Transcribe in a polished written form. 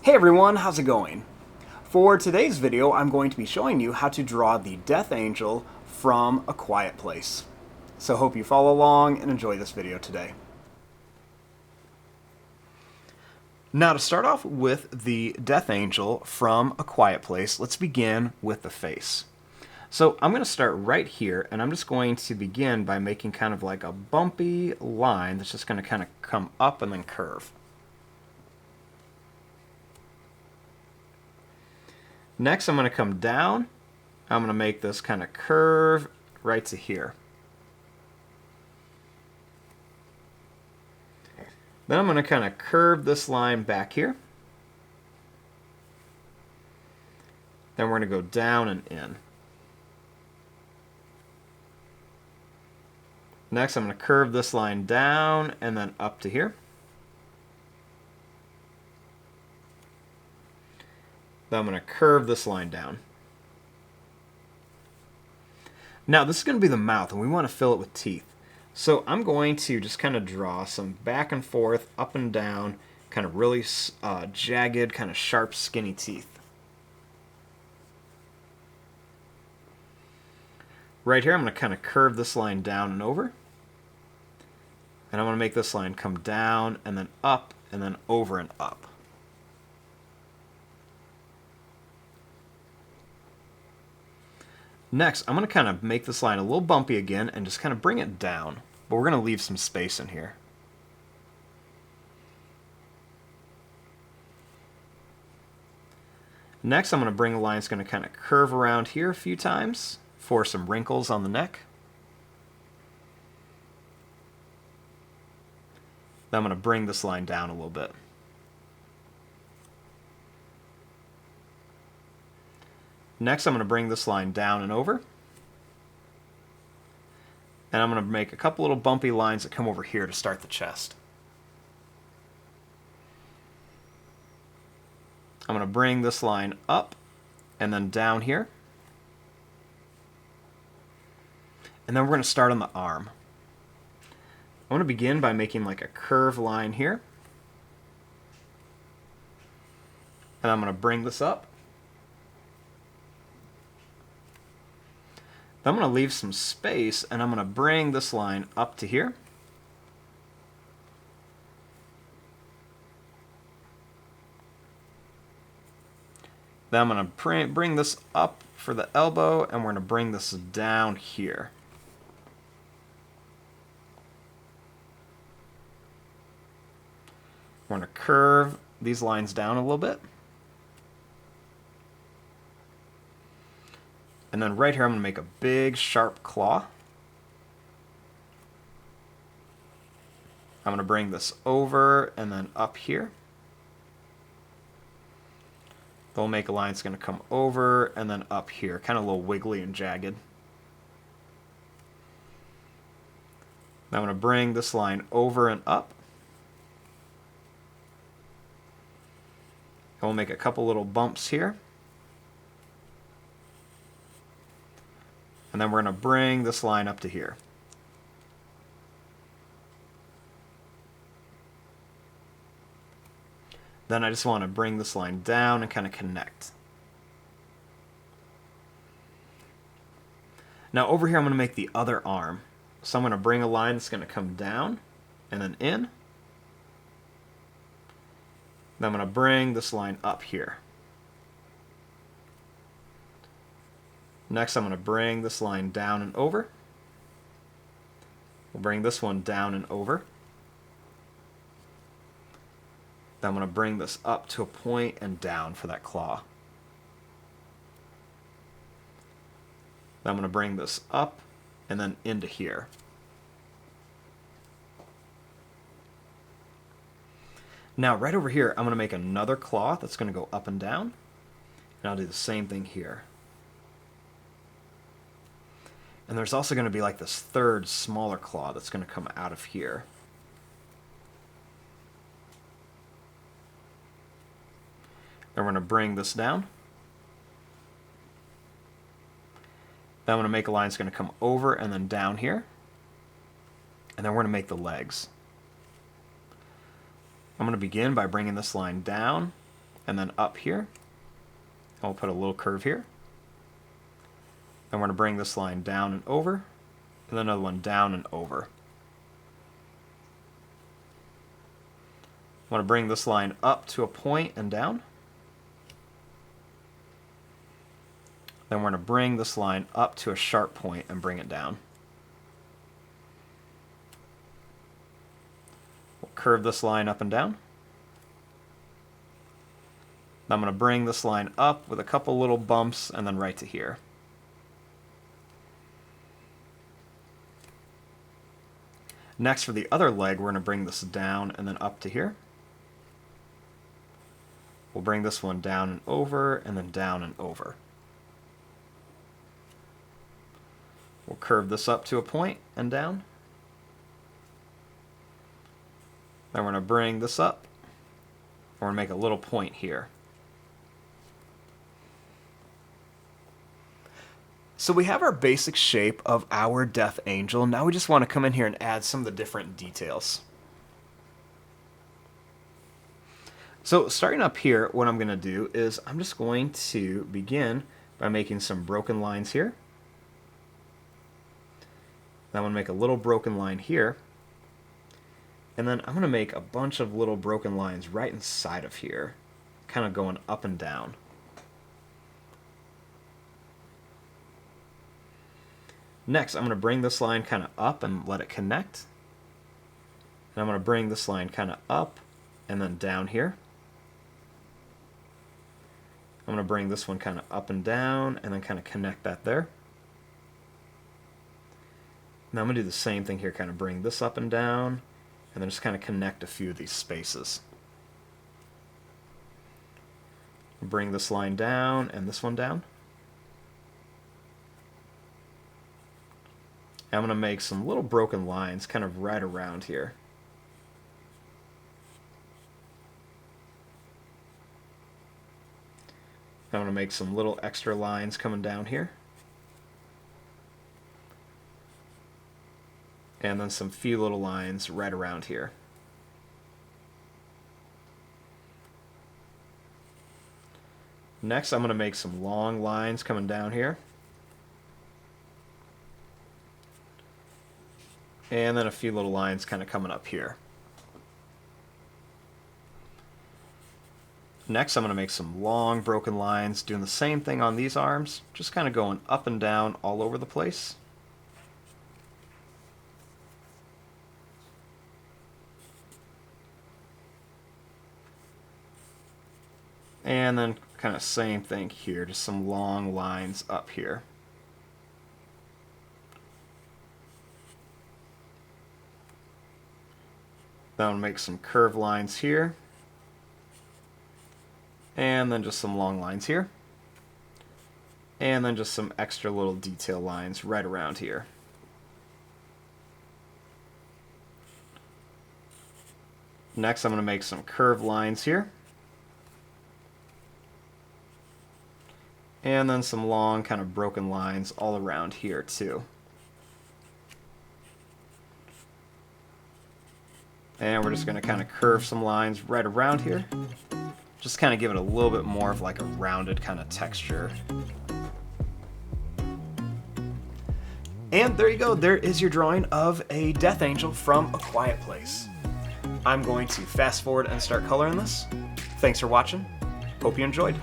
Hey everyone, how's it going? For today's video, I'm going to be showing you how to draw the Death Angel from A Quiet Place. So hope you follow along and enjoy this video today. Now to start off with the Death Angel from A Quiet Place, let's begin with the face. So I'm going to start right here, and I'm just going to begin by making kind of like a bumpy line that's just going to kind of come up and then curve. Next, I'm going to come down. I'm going to make this kind of curve right to here. Then I'm going to kind of curve this line back here. Then we're going to go down and in. Next, I'm going to curve this line down and then up to here. Then I'm going to curve this line down. Now, this is going to be the mouth, and we want to fill it with teeth. So I'm going to just kind of draw some back and forth, up and down, kind of really jagged, kind of sharp, skinny teeth. Right here, I'm going to kind of curve this line down and over. And I want to make this line come down and then up and then over and up. Next, I'm going to kind of make this line a little bumpy again and just kind of bring it down. But we're going to leave some space in here. Next, I'm going to bring a line that's going to kind of curve around here a few times for some wrinkles on the neck. Then I'm going to bring this line down a little bit. Next, I'm going to bring this line down and over. And I'm going to make a couple little bumpy lines that come over here to start the chest. I'm going to bring this line up and then down here. And then we're going to start on the arm. I'm going to begin by making like a curved line here. And I'm going to bring this up. Then I'm going to leave some space, and I'm going to bring this line up to here. Then I'm going to bring this up for the elbow, and we're going to bring this down here. We're going to curve these lines down a little bit. And then right here, I'm going to make a big, sharp claw. I'm going to bring this over and then up here. Then we'll make a line that's going to come over and then up here, kind of a little wiggly and jagged. Now I'm going to bring this line over and up. And we'll make a couple little bumps here. And then we're going to bring this line up to here. Then I just want to bring this line down and kind of connect. Now over here I'm going to make the other arm. So I'm going to bring a line that's going to come down and then in. Then I'm going to bring this line up here. Next, I'm going to bring this line down and over. We'll bring this one down and over. Then I'm going to bring this up to a point and down for that claw. Then I'm going to bring this up and then into here. Now, right over here, I'm going to make another claw that's going to go up and down. And I'll do the same thing here. And there's also going to be like this third smaller claw that's going to come out of here. Then we're going to bring this down. Then I'm going to make a line that's going to come over and then down here. And then we're going to make the legs. I'm going to begin by bringing this line down and then up here. I'll put a little curve here. Then we're going to bring this line down and over, and then another one down and over. I want to bring this line up to a point and down. Then we're going to bring this line up to a sharp point and bring it down. We'll curve this line up and down. Then I'm going to bring this line up with a couple little bumps and then right to here. Next, for the other leg, we're going to bring this down and then up to here. We'll bring this one down and over, and then down and over. We'll curve this up to a point and down. Then we're going to bring this up. We're going to make a little point here. So we have our basic shape of our death angel. Now we just want to come in here and add some of the different details. So starting up here, what I'm going to do is I'm just going to begin by making some broken lines here. Then I'm going to make a little broken line here. And then I'm going to make a bunch of little broken lines right inside of here, kind of going up and down. Next, I'm going to bring this line kind of up and let it connect. And I'm going to bring this line kind of up and then down here. I'm going to bring this one kind of up and down and then kind of connect that there. Now I'm going to do the same thing here, kind of bring this up and down and then just kind of connect a few of these spaces. Bring this line down and this one down. I'm going to make some little broken lines kind of right around here. I'm going to make some little extra lines coming down here. And then some few little lines right around here. Next, I'm going to make some long lines coming down here. And then a few little lines kind of coming up here. Next, I'm going to make some long broken lines, doing the same thing on these arms, just kind of going up and down all over the place. And then kind of same thing here, just some long lines up here. Then I'm going to make some curved lines here. And then just some long lines here. And then just some extra little detail lines right around here. Next, I'm going to make some curved lines here. And then some long kind of broken lines all around here too. And we're just going to kind of curve some lines right around here. Just kind of give it a little bit more of like a rounded kind of texture. And there you go. There is your drawing of a death angel from A Quiet Place. I'm going to fast forward and start coloring this. Thanks for watching. Hope you enjoyed.